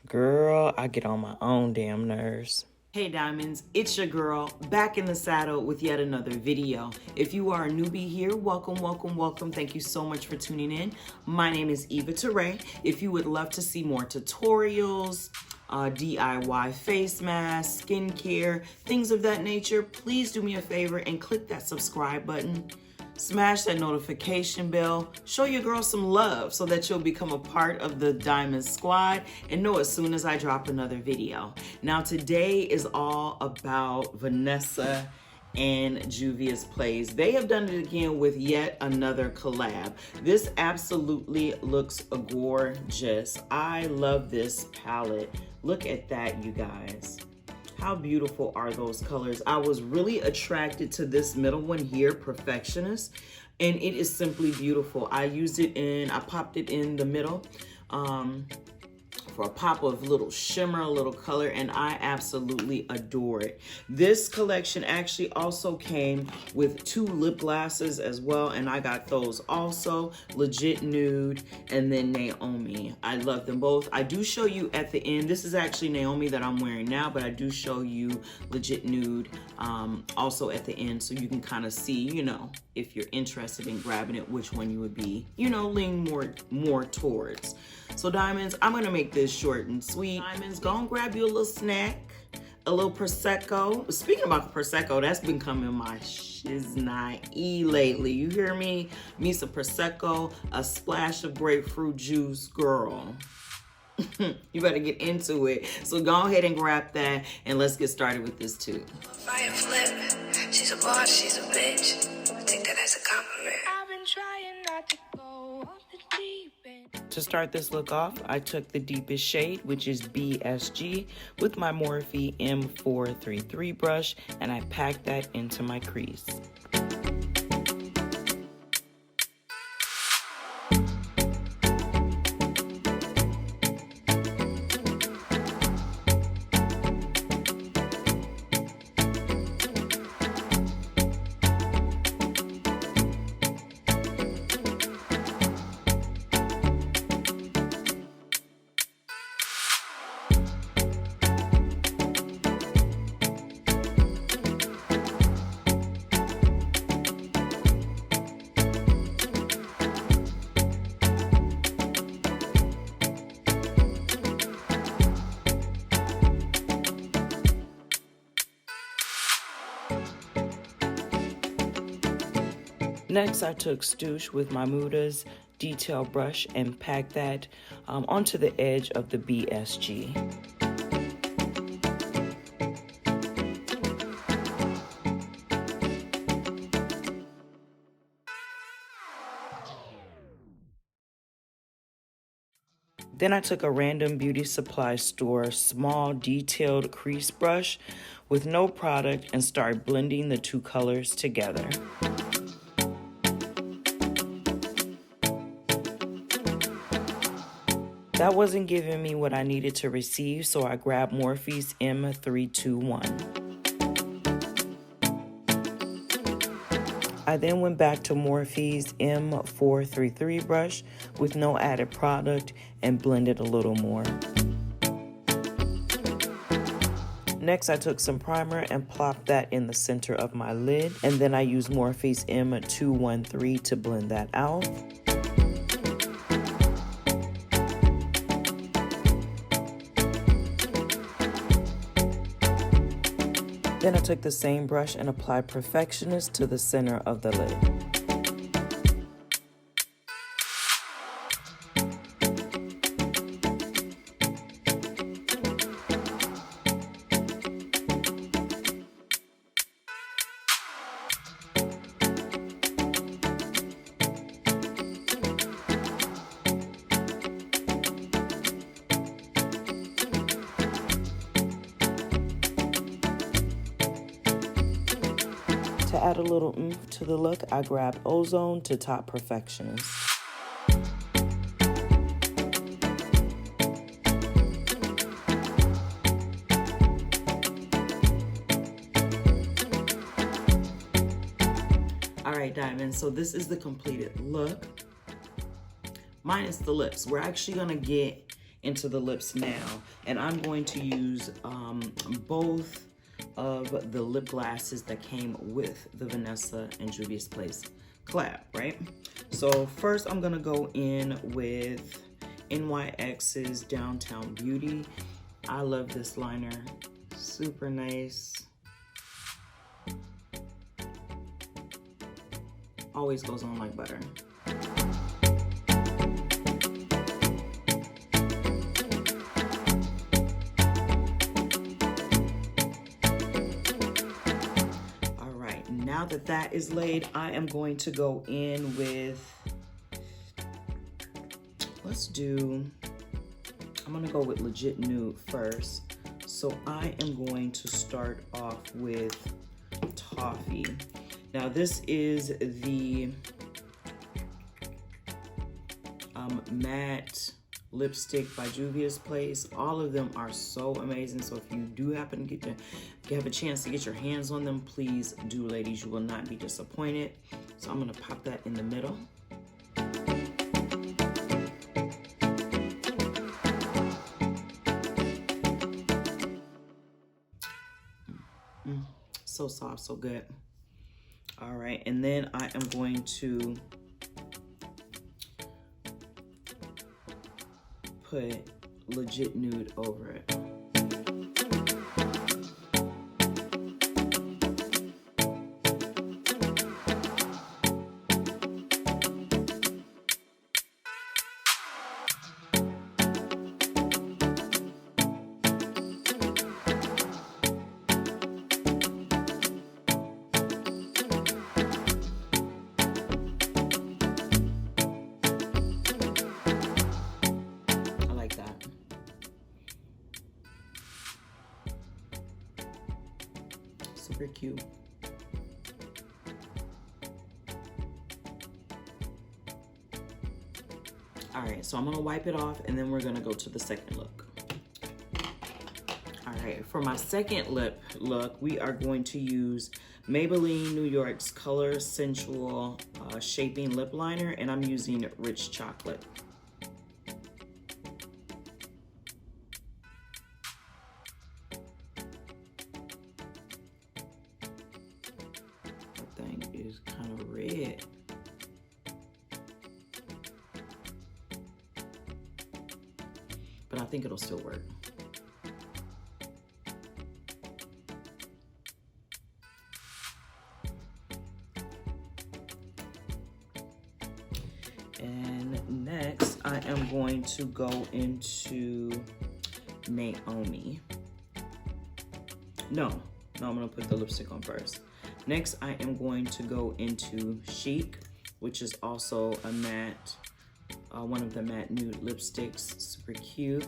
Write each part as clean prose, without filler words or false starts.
Girl, I get on my own damn nerves. Hey Diamonds, it's your girl back in the saddle with yet another video. If you are a newbie here, welcome, welcome, welcome. Thank you so much for tuning in. My name is Eva Tarae. If you would love to see more tutorials, DIY face masks, skincare, things of that nature, please do me a favor and click that subscribe button. Smash that notification bell. Show your girl some love so that you'll become a part of the Diamond Squad and know as soon as I drop another video. Now today is all about Vanessa and Juvia's plays. They have done it again with yet another collab. This absolutely looks gorgeous. I love this palette. Look at that, you guys. How beautiful are those colors? I was really attracted to this middle one here, Perfectionist, and it is simply beautiful. I popped it in the middle for a pop of little shimmer, a little color, and I absolutely adore it. This collection actually also came with 2 lip glosses as well, and I got those also, Legit Nude and then Naomi. I love them both. I do show you at the end, this is actually Naomi that I'm wearing now, but I do show you Legit Nude also at the end, so you can kind of see, you know, if you're interested in grabbing it, which one you would be, you know, lean more towards. So Diamonds, I'm gonna make this short and sweet. Diamonds, go and grab you a little snack, a little Prosecco. Speaking about Prosecco, that's been coming my shiznai lately. You hear me? Me some Prosecco, a splash of grapefruit juice, girl. You better get into it. So go ahead and grab that and let's get started with this too. Fire flip, she's a boss, she's a bitch. I take that as a compliment. I've been trying not to go off the deep end. To start this look off, I took the deepest shade, which is BSG, with my Morphe M433 brush, and I packed that into my crease. Next, I took Stoosh with my Muda's detail brush and packed that onto the edge of the BSG. Then I took a random beauty supply store small detailed crease brush with no product and started blending the 2 colors together. That wasn't giving me what I needed to receive, so I grabbed Morphe's M321. I then went back to Morphe's M433 brush with no added product and blended a little more. Next, I took some primer and plopped that in the center of my lid, and then I used Morphe's M213 to blend that out. Then I took the same brush and applied Perfectionist to the center of the lid. To add a little oomph to the look, I grabbed Ozone to top Perfectionist. All right, Diamonds, so this is the completed look. Minus the lips. We're actually gonna get into the lips now. And I'm going to use both of the lip glasses that came with the Vanessa and Juvia's Place collab, right? So first I'm gonna go in with NYX's Downtown Beauty. I love this liner, super nice. Always goes on like butter. All right, now that that is laid, I am going to go in with, I'm gonna go with Legit Nude first. So I am going to start off with Toffee. Now this is the matte lipstick by Juvia's Place. All of them are so amazing. So if you do happen to have a chance to get your hands on them, please do, ladies. You will not be disappointed. So I'm gonna pop that in the middle. So soft, so good. All right, and then I am going to put Legit Nude over it. Super cute. All right, so I'm gonna wipe it off and then we're gonna go to the second look. All right, for my second lip look, we are going to use Maybelline New York's Color Sensual Shaping Lip Liner, and I'm using Rich Chocolate. Is kind of red. But I think it'll still work. And next I am going to go into Naomi. No, I'm gonna put the lipstick on first. Next, I am going to go into Chic, which is also a matte, one of the matte nude lipsticks, super cute.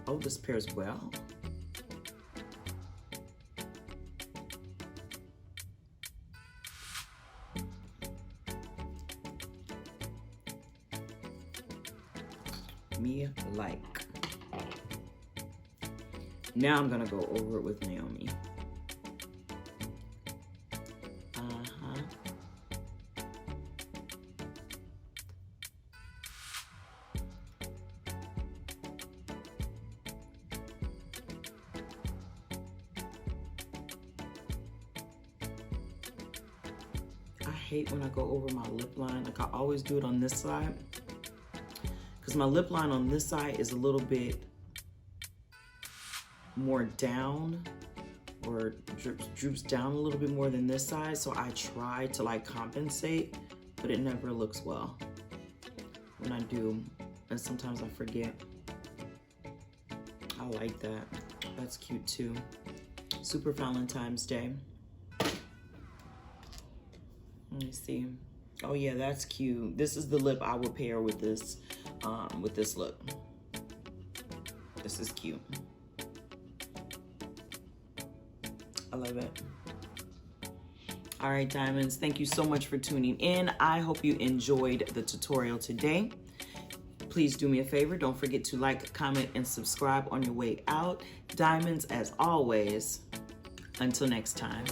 Oh, this pairs well. Me like. Now I'm gonna go over it with Naomi. I hate when I go over my lip line. Like I always do it on this side, because my lip line on this side is a little bit more down, or droops down a little bit more than this side. So I try to like compensate, but it never looks well when I do. And sometimes I forget. I like that. That's cute too. Super Valentine's Day. Let me see. Oh yeah, that's cute. This is the lip I would pair with this look. This is cute. I love it. All right, diamonds, thank you so much for tuning in. I hope you enjoyed the tutorial today. Please do me a favor. Don't forget to like, comment, and subscribe on your way out. Diamonds, as always, until next time.